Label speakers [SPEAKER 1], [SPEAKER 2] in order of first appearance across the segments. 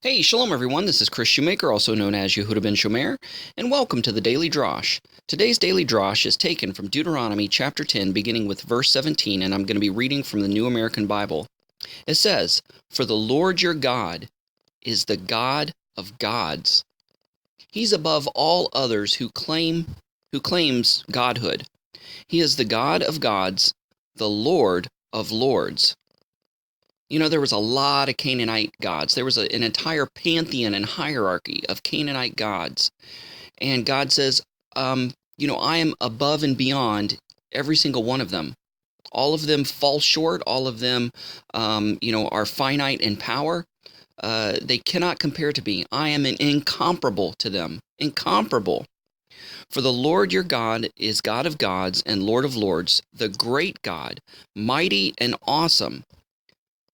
[SPEAKER 1] Hey, shalom everyone, this is Chris Shoemaker, also known as Yehuda ben Shomer, and welcome to the Daily Drosh. Today's Daily Drosh is taken from Deuteronomy chapter 10, beginning with verse 17, and I'm going to be reading from the New American Bible. It says, "For the Lord your God is the God of gods. He's above all others who claims godhood. He is the God of gods, the Lord of lords." You know, there was a lot of Canaanite gods. There was an entire pantheon and hierarchy of Canaanite gods. And God says, I am above and beyond every single one of them. All of them fall short. All of them, are finite in power. They cannot compare to me. I am incomparable to them. Incomparable. For the Lord your God is God of gods and Lord of lords, the great God, mighty and awesome.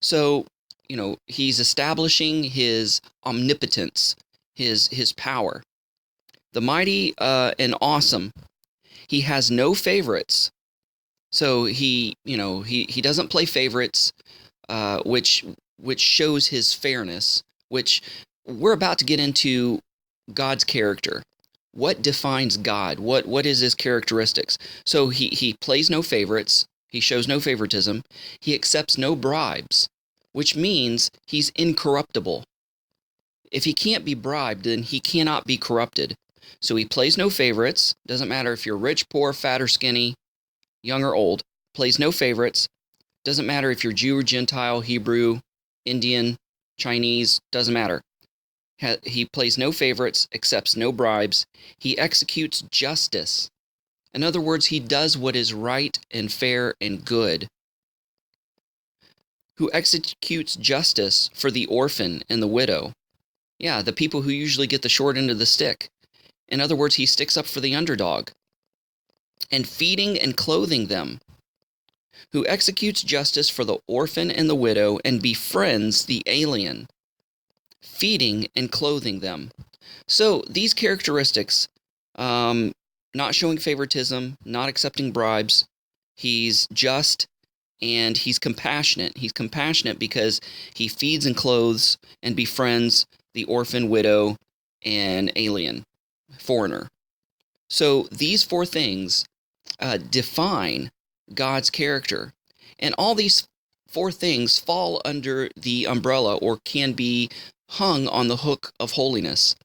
[SPEAKER 1] So, he's establishing his omnipotence, his power. The mighty and awesome. He has no favorites. So he doesn't play favorites, which shows his fairness, which we're about to get into God's character. What defines God? What is his characteristics? So he plays no favorites. He shows no favoritism. He accepts no bribes, which means he's incorruptible. If he can't be bribed, then he cannot be corrupted. So he plays no favorites. Doesn't matter if you're rich, poor, fat or skinny, young or old. Plays no favorites. Doesn't matter if you're Jew or Gentile, Hebrew, Indian, Chinese. Doesn't matter. He plays no favorites, accepts no bribes. He executes justice. In other words, he does what is right and fair and good. Who executes justice for the orphan and the widow. Yeah, the people who usually get the short end of the stick. In other words, he sticks up for the underdog. And feeding and clothing them. Who executes justice for the orphan and the widow and befriends the alien. Feeding and clothing them. So these characteristics, not showing favoritism, not accepting bribes, he's just, and he's compassionate. He's compassionate because he feeds and clothes and befriends the orphan, widow, and alien, foreigner. So these four things define God's character. And all these four things fall under the umbrella or can be hung on the hook of holiness.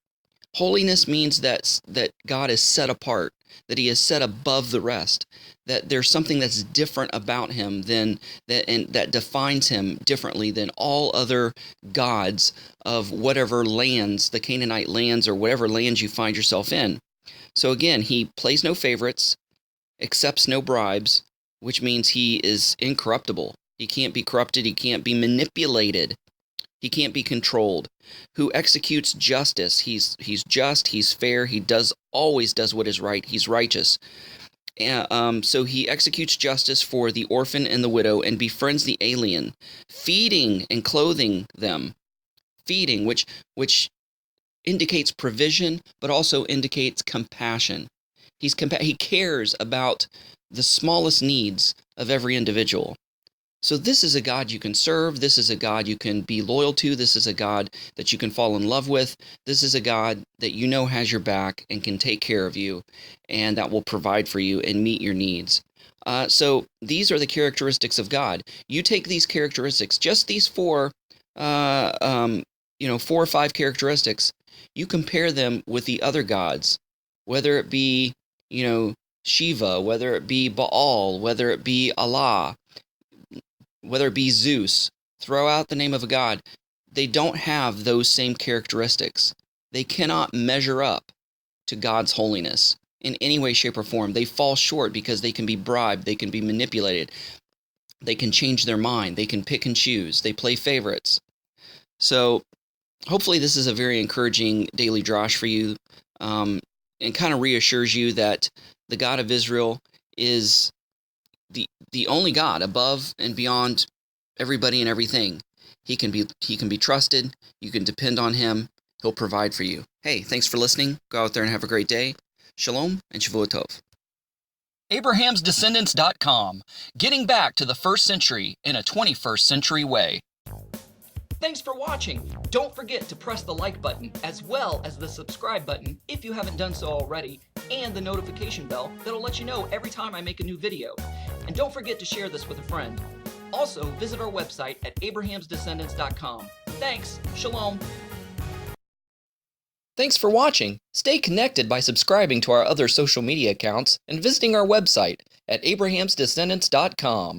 [SPEAKER 1] Holiness means that God is set apart, that he is set above the rest, that there's something that's different about him than that, and that defines him differently than all other gods of whatever lands, the Canaanite lands or whatever lands you find yourself in. So again, he plays no favorites, accepts no bribes, which means he is incorruptible. He can't be corrupted. He can't be manipulated. He can't be controlled. Who executes justice. He's just, he's fair, he always does what is right, he's righteous. So he executes justice for the orphan and the widow and befriends the alien, feeding and clothing them. Feeding, which indicates provision, but also indicates compassion. He cares about the smallest needs of every individual. So this is a God you can serve. This is a God you can be loyal to. This is a God that you can fall in love with. This is a God that you know has your back and can take care of you and that will provide for you and meet your needs. So these are the characteristics of God. You take these characteristics, just these four or five characteristics, you compare them with the other gods, whether it be, Shiva, whether it be Baal, whether it be Allah, whether it be Zeus, throw out the name of a god, they don't have those same characteristics. They cannot measure up to God's holiness in any way, shape, or form. They fall short because they can be bribed, they can be manipulated, they can change their mind, they can pick and choose, they play favorites. So hopefully this is a very encouraging daily drosh for you, and kind of reassures you that the God of Israel is the only God above and beyond everybody and everything. He can be trusted. You can depend on him. He'll provide for you. Hey, thanks for listening. Go out there and have a great day. Shalom and Shavua Tov.
[SPEAKER 2] Abraham'sDescendants.com, getting back to the first century in a 21st century way.
[SPEAKER 1] Thanks for watching. Don't forget to press the like button as well as the subscribe button if you haven't done so already, and the notification bell that'll let you know every time I make a new video. And don't forget to share this with a friend. Also, visit our website at abrahamsdescendants.com. Thanks. Shalom. Thanks for watching. Stay connected by subscribing to our other social media accounts and visiting our website at abrahamsdescendants.com.